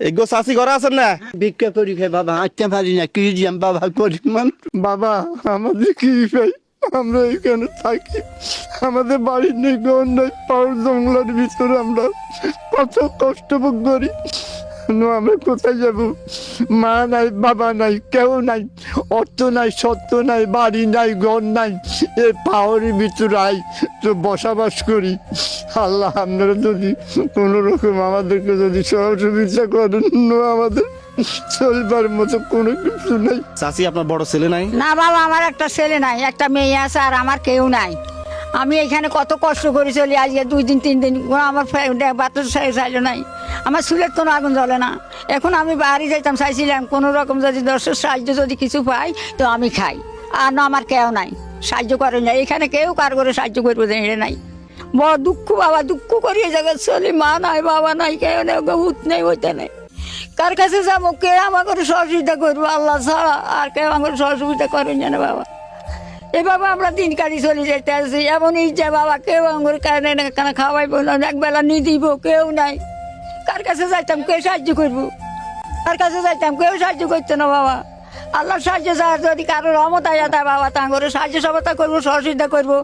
এগো চাষি ঘরে আছেন না? ভিক্ষা করি খাই বাবা, হাঁটতে পারি না, কি দিয়াম বাবা, গরিব মানুষ বাবা, আমাদের কি পাই? আমরা এখানে থাকি, আমাদের বাড়ির নেই, ঘর নেই, পাহাড় জঙ্গলের ভিতরে আমরা কত কষ্ট ভোগ করি। আমরা কোথায় যাব? মা নাই, বাবা নাই, কেউ নাই, অর্থ নাই, সত্য নাই, বাড়ি নাই, ঘর নাই, এই পাহাড়ের ভিতরে আই তো বসবাস করি। আল্লাহ আপনারা যদি কোনো রকম আমাদেরকে যদি সহযোগিতা করেন, আমাদের চলবার মতো কোনো কিছু নাই। চাষি আপনার বড় ছেলে নাই? না বাবা, আমার একটা ছেলে নাই, একটা মেয়ে আছে, আর আমার কেউ নাই। আমি এখানে কত কষ্ট করে চলি, আজকে 2 দিন 3 দিন আমার বাতাস চাইলো নাই, আমার চুলের কোনো আগুন জ্বলে না। এখন আমি বাড়ি যাইতাম, চাইছিলাম কোনো রকম যদি দর্শক সাহায্য যদি কিছু পাই তো আমি খাই, আর না আমার কেউ নাই, সাহায্য করে না। এখানে কেউ কার করে সাহায্য করবো এটা নাই। বড় দুঃখ বাবা, দুঃখ করি এই জায়গায় চলি। মা নাই, বাবা নাই, কেউ নেই, হুত নেই, হইতে নেই। কার কাছে যাবো? কে আমার করে সহযোগিতা করবো? আল্লাহ ছাড়া আর কেউ আমার সহযোগিতা করেন না বাবা। এভাবে আমরা দিন কাটি চলে যেতে আসি। এমন ইচ্ছা বাবা, কেউ আমার কারণে খাওয়াই বললাম, একবেলা নিয়ে দিব, কেউ নাই। কার কাছে যাইতাম, কে সাহায্য করবো? কার কাছে যাইতাম, কেউ সাহায্য করতো না বাবা। আল্লাহ সাহায্য চায়, যদি কারো রহমত আয়া তাই বাবা, তা করে সাহায্য সহায়তা করবো, সহযোগিতা করবো,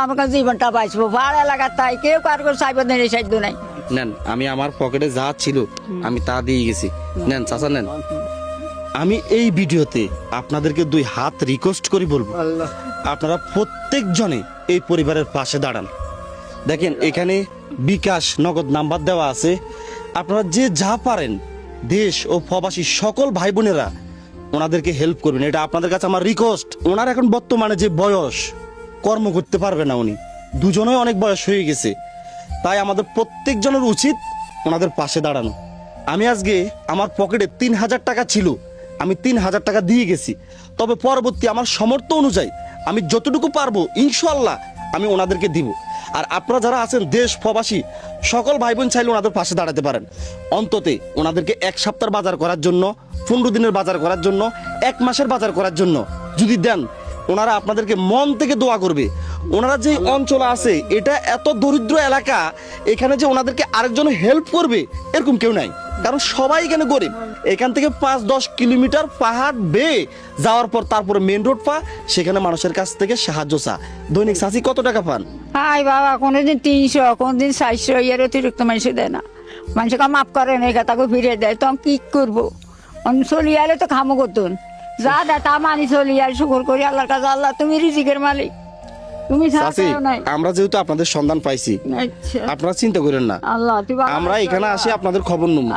আমাকে জীবনটা বাঁচবো। ভাড়া এলাকার তাই কেউ কারো সাহায্য নেই, সাহায্য নাই। নেন, আমি আমার পকেটে যা ছিল আমি তা দিয়ে গেছি। নেন চাচা, নেন। আমি এই ভিডিওতে আপনাদেরকে 2 হাত রিকোয়েস্ট করি বলবো, আপনারা প্রত্যেকজনে এই পরিবারের পাশে দাঁড়ান। দেখেন এখানে বিকাশ নগদ নাম্বার দেওয়া আছে, আপনারা যে যা পারেন দেশ ও প্রবাসী সকল ভাই বোনেরা ওনাদেরকে হেল্প করবেন, এটা আপনাদের কাছে আমার রিকোয়েস্ট। ওনার এখন বর্তমানে যে বয়স, কর্ম করতে পারবে না, উনি দুজনেই অনেক বয়স হয়ে গেছে, তাই আমাদের প্রত্যেকজনের উচিত ওনাদের পাশে দাঁড়ানো। আমি আজকে আমার পকেটে 3000 টাকা ছিল, আমি 3000 টাকা দিয়ে গেছি। তবে পরবর্তী আমার সামর্থ্য অনুযায়ী আমি যতটুকু পারবো ইনশাআল্লাহ আমি ওনাদেরকে দিব। আর আপনারা যারা আছেন দেশ প্রবাসী সকল ভাই বোন চাইলে ওনাদের পাশে দাঁড়াতে পারেন। অন্তত ওনাদেরকে 1 সপ্তাহের বাজার করার জন্য, 15 দিনের বাজার করার জন্য, 1 মাসের বাজার করার জন্য যদি দেন, ওনারা আপনাদেরকে মন থেকে দোয়া করবে। ওনারা যে অঞ্চল আছে এটা এত দরিদ্র এলাকা, এখানে যে ওনাদেরকে আরেকজন হেল্প করবে এরকম কেউ নাই, কারণ সবাই এখানে গরিব। এখান থেকে 5-10 কিলোমিটার পাহাড় বেয়ে যাওয়ার পর তারপরে মেন রোড পা, সেখানে মানুষের কাছ থেকে সাহায্য চা। দৈনিক চাষি কত টাকা পান? হাই বাবা, কোনোদিন 300, কোনোদিন 400, এর অতিরিক্ত মানুষ দেয় না। মানুষকে মাফ করে না, তাকে ফিরিয়ে দেয়, তো আমি কি করবো? চলি আলে তো খামো করতুন, যা দেয় তা মানি চলি আর শুকর করি আল্লাহর কাছে। আল্লাহ তুমি রিজিকের মালিক, তুমি চাচি, আমরা যেহেতু আপনাদের সন্ধান পাইছি, আপনারা চিন্তা করেন না, আল্লাহ আমরা এখানে আসি আপনাদের খবর নেব।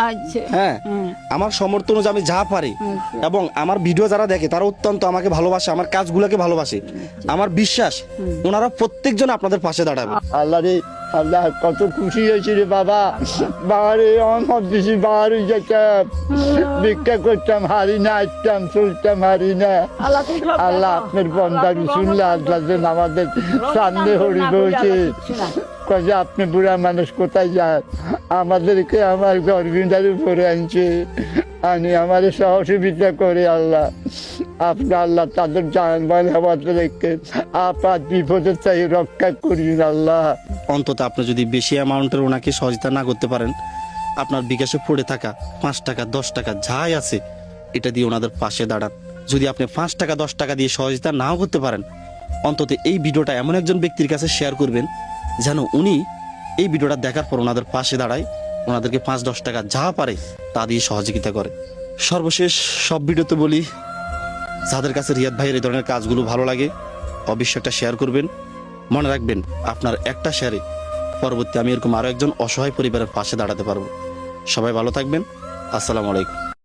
হ্যাঁ, আমার সমর্থ অনুযায়ী আমি যা পারি, এবং আমার ভিডিও যারা দেখে তারা অত্যন্ত আমাকে ভালোবাসে, আমার কাজগুলোকে ভালোবাসে। আমার বিশ্বাস ওনারা প্রত্যেকজন আপনাদের পাশে দাঁড়াবে। আল্লাহ রে, আল্লাহ কত খুশি হয়েছি রে বাবা। বাহারে আমার বেশি বাহারে যেতাম, ভিক্ষা করতাম, হারি না, আসতাম, চলতাম, হারি না। আল্লাহ আপনার বন্দাকে শুনলে আল্লাহ যেন আমাদের সামনে হরি বলছে, কাজে আপনি বুড়া মানুষ কোথায় যান, আমাদেরকে আমার গর্বিন্দার উপরে আনছে, আনি আমার সহযোগিতা করে। আল্লাহ আপনার আল্লাহ তাদের জানবান হওয়াতে রেখে আপাত বিপদে চাই রক্ষা করিন আল্লাহ। অন্তত আপনি যদি বেশি অ্যামাউন্টের ওনাকে সহযোগিতা না করতে পারেন, আপনার বিকাশে পড়ে থাকা 5 টাকা 10 টাকা যাই আছে এটা দিয়ে ওনাদের পাশে দাঁড়ান। যদি আপনি 5 টাকা 10 টাকা দিয়ে সহযোগিতা নাও করতে পারেন, অন্তত এই ভিডিওটা এমন একজন ব্যক্তির কাছে শেয়ার করবেন যেন উনি এই ভিডিওটা দেখার পর ওনাদের পাশে দাঁড়ায়, ওনাদেরকে 5-10 টাকা যা পারে তা দিয়ে সহযোগিতা করে। সর্বশেষ সব ভিডিওতে বলি, যাদের কাছে রিয়াদ ভাইয়ের এই ধরনের কাজগুলো ভালো লাগে অবশ্যই একটা শেয়ার করবেন। মনে রাখবেন আপনার একটা শেয়ারে পরবর্তী আমি এরকম আরো একজন অসহায় পরিবারের পাশে দাঁড়াতে পারবো। সবাই ভালো থাকবেন। আসসালামু আলাইকুম।